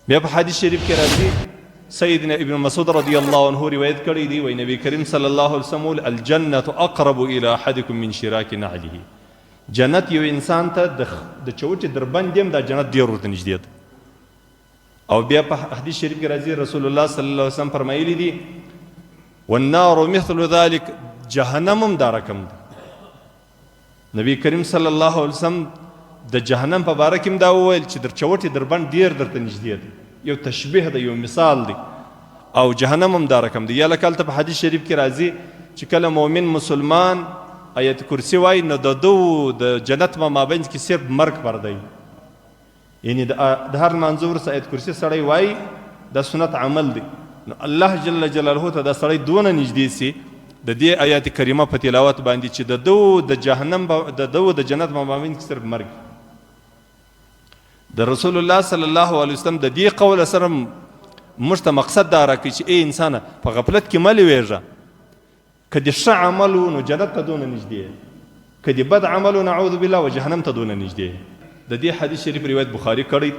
بیا په حدیث شریف کې راځي سیدنا ابن مسعود رضی الله عنه روایت کړی دی وایي نبی کریم صلی الله علیه وسلم ویل الجنة اقرب الى احدکم من شراک نعله. جنت یو انسان ته د چوټي دربند دیم دا جنت ډیر ورته نږدې ده. او بیا په حدیث شریف کې راځي رسول الله صلی الله علیه وسلم فرمایلی دي والنار مثل ذلك جهنم هم دا رقم ده. نبی کریم صلی الله علیه وسلم د جهنم په باره کې هم دا وویل چې در چوټي دربند ډیر درته نږدې ده. یو تشبیه ده یو مثال دی او جهنم هم دا رقم دی. یا لکه هلته په حدیث شریف کې راځي چې کله مؤمن مسلمان آیت کرسی وایي نو د دو د جنت په مابین کې صرف مرګ پرده یعنی د هر لمانځه وروسته آیت کرسی سړی وایي دا سنت عمل دی. نو الله جل جلاله ته دا سړی دونه نږدې سي د دې آیات کریمه په تلاوت باندې چې د دو د جهنم د دو د جنت په مابین کې صرف مرګ. د رسول الله صلی الله علیه وسلم د دې قول سره موږ ته مقصد دا راکړي چې ای انسانه په غفلت کې مه لویږه. که د ښه عمل و نو جنت ته دونه نږدې، که د بد عمل و نعوذ بالله و جهنم ته دونه نږدې. د دې حدیث شریف روایت بخاري کړی